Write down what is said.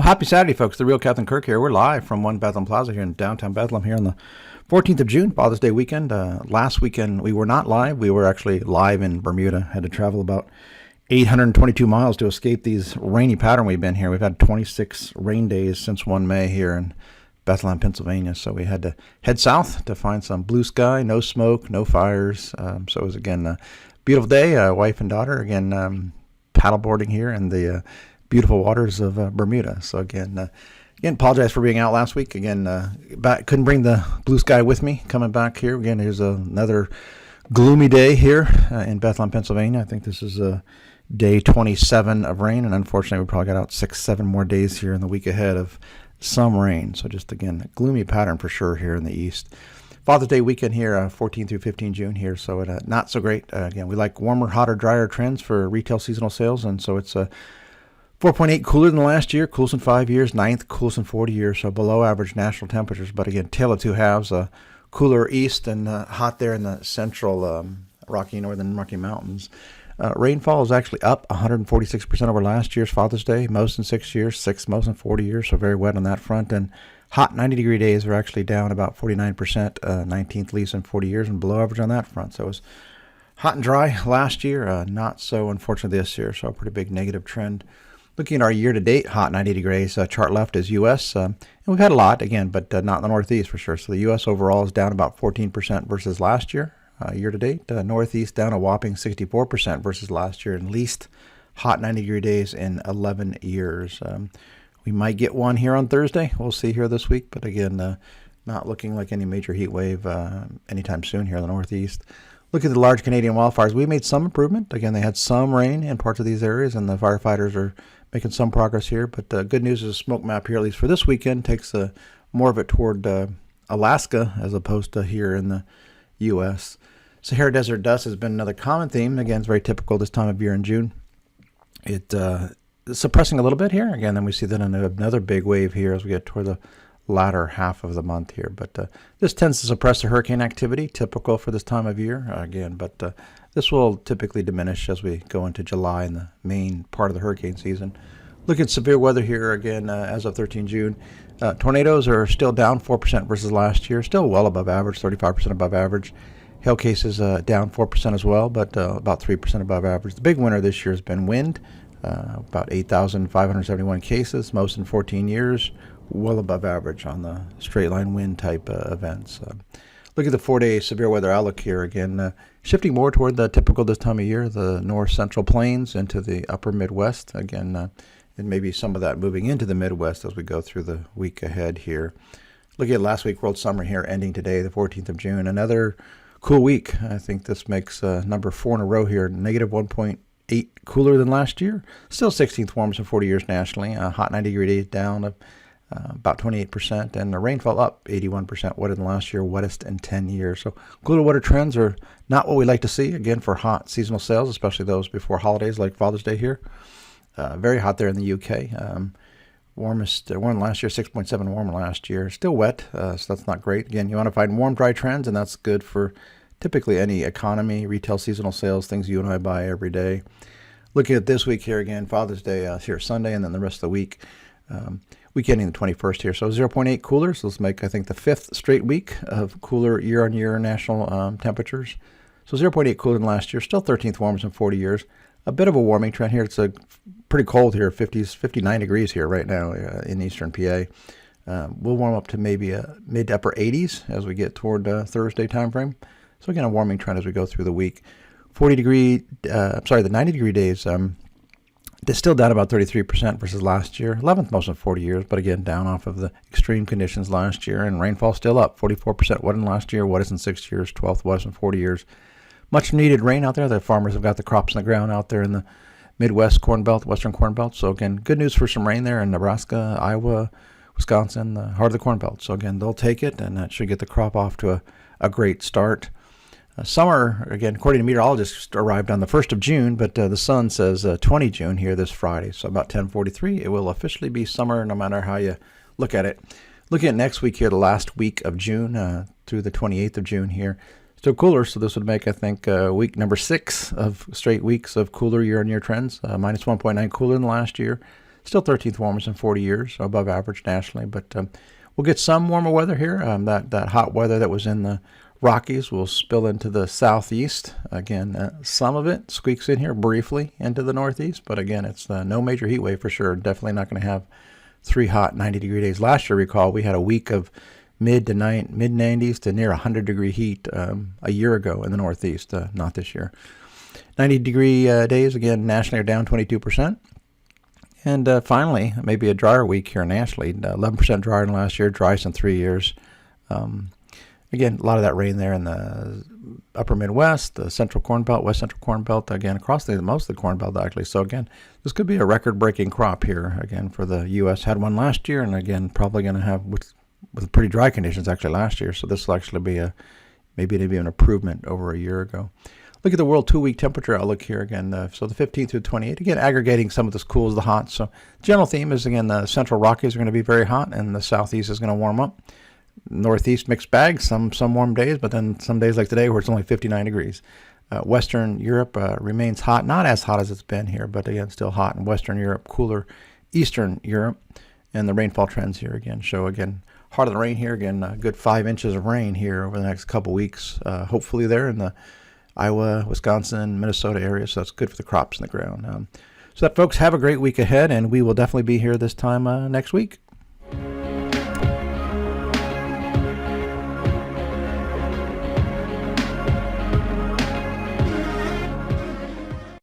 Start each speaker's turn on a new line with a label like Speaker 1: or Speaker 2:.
Speaker 1: Well, happy Saturday, folks. The Real Captain Kirk here. We're live from One Bethlehem Plaza here in downtown Bethlehem here on the 14th of June, Father's Day weekend. Last weekend, we were not live. We were actually live in Bermuda. Had to travel about 822 miles to escape these rainy pattern we've been here. We've had 26 rain days since 1 May here in Bethlehem, Pennsylvania. So we had to head south to find some blue sky, no smoke, no fires. So it was, again, a beautiful day. Wife and daughter, again, paddleboarding here in the beautiful waters of Bermuda. So again, apologize for being out last week. Again, couldn't bring the blue sky with me coming back here. Again, here's another gloomy day here in Bethlehem, Pennsylvania. I think this is day 27 of rain, and unfortunately we probably got out 6-7 more days here in the week ahead of some rain. So just, again, a gloomy pattern for sure here in the east. Father's Day weekend here, 14 through 15 June here, so not so great. Again, we like warmer, hotter, drier trends for retail seasonal sales, and so it's 4.8 cooler than last year, coolest in 5 years, ninth coolest in 40 years, so below average national temperatures. But again, tale of two halves, cooler east and hot there in the central northern Rocky Mountains. Rainfall is actually up 146% over last year's Father's Day, most in 6 years, sixth most in 40 years, so very wet on that front. And hot 90-degree days are actually down about 49%, 19th least in 40 years, and below average on that front. So it was hot and dry last year, not so unfortunately this year, so a pretty big negative trend. Looking at our year-to-date hot 90 degrees, chart left is U.S., and we've had a lot, again, but not in the Northeast for sure. So the U.S. overall is down about 14% versus last year, year-to-date. Northeast down a whopping 64% versus last year, and least hot 90-degree days in 11 years. We might get one here on Thursday. We'll see here this week, but again, not looking like any major heat wave anytime soon here in the Northeast. Look at the large Canadian wildfires. We made some improvement. Again, they had some rain in parts of these areas, and the firefighters are making some progress here. But good news is the smoke map here, at least for this weekend, takes more of it toward Alaska as opposed to here in the U.S. Sahara Desert dust has been another common theme. Again, it's very typical this time of year in June. It's suppressing a little bit here. Again, then we see then another big wave here as we get toward the latter half of the month here. But this tends to suppress the hurricane activity, typical for this time of year, again. But this will typically diminish as we go into July and the main part of the hurricane season. Look at severe weather here again as of 13 June. Tornadoes are still down 4% versus last year, still well above average, 35% above average. Hail cases down 4% as well, but about 3% above average. The big winner this year has been wind, about 8,571 cases, most in 14 years, well above average on the straight line wind type events. Look at the 4-day severe weather outlook here again, shifting more toward the typical this time of year, the north central plains into the upper Midwest. Again, and maybe some of that moving into the Midwest as we go through the week ahead here. Looking at last week, world summer here, ending today, the 14th of June. Another cool week. I think this makes number 4 in a row here, negative 1.8 cooler than last year. Still 16th warmest in 40 years nationally. Hot 90-degree days down about 28%, and the rainfall up 81%, wetter than last year, wettest in 10 years. So cooler weather trends are not what we like to see, again, for hot seasonal sales, especially those before holidays like Father's Day here. Very hot there in the UK. Warmest, warm last year, 6.7 warm last year. Still wet, so that's not great. Again, you want to find warm, dry trends, and that's good for typically any economy, retail, seasonal sales, things you and I buy every day. Looking at this week here again, Father's Day here Sunday, and then the rest of the week. Week ending the 21st here, so 0.8 cooler. So let's make, I think, the 5th straight week of cooler year-on-year national temperatures. So 0.8 cooler than last year, still 13th warmest in 40 years. A bit of a warming trend here. It's pretty cold here, 59 degrees here right now in eastern PA. We'll warm up to maybe mid to upper 80s as we get toward Thursday time frame. So again, a warming trend as we go through the week. The 90-degree days, they're still down about 33% versus last year, 11th most in 40 years, but again, down off of the extreme conditions last year. And rainfall still up, 44% wetter than last year, wettest in 6 years, 12th wettest in 40 years. Much needed rain out there. The farmers have got the crops in the ground out there in the Midwest Corn Belt, Western Corn Belt. So again, good news for some rain there in Nebraska, Iowa, Wisconsin, the heart of the Corn Belt. So again, they'll take it, and that should get the crop off to a great start. Summer, again, according to meteorologists, arrived on the 1st of June, but the sun says 20 June here this Friday. So about 10:43, it will officially be summer no matter how you look at it. Looking at next week here, the last week of June through the 28th of June here. Still cooler, so this would make, I think, week number 6 of straight weeks of cooler year-on-year trends. Minus 1.9 cooler than last year. Still 13th warmest in 40 years, so above average nationally. But we'll get some warmer weather here. That hot weather that was in the Rockies will spill into the southeast. Again, some of it squeaks in here briefly into the northeast, but again, it's no major heat wave for sure. Definitely not going to have 3 hot 90-degree days. Last year, recall, we had a week of mid 90s to near 100-degree heat a year ago in the northeast. Not this year. 90-degree days, again, nationally are down 22%. And finally, maybe a drier week here nationally, 11% drier than last year, driest in 3 years. Again, a lot of that rain there in the upper Midwest, the central Corn Belt, west central Corn Belt, again, across most of the Corn Belt, actually. So, again, this could be a record-breaking crop here, again, for the U.S. Had one last year, and, again, probably going to have with pretty dry conditions, actually, last year. So this will actually be maybe an improvement over a year ago. Look at the world 2-week temperature outlook here again. So the 15th through 28th, again, aggregating some of this cools, the hot. So the general theme is, again, the central Rockies are going to be very hot, and the southeast is going to warm up. Northeast mixed bag, some warm days, but then some days like today where it's only 59 degrees. Western Europe remains hot, not as hot as it's been here, but again, still hot in Western Europe, cooler Eastern Europe. And the rainfall trends here again show, again, heart of the rain here, again, a good 5 inches of rain here over the next couple weeks, hopefully there in the Iowa, Wisconsin, Minnesota area, so that's good for the crops in the ground. So that, folks, have a great week ahead, and we will definitely be here this time next week.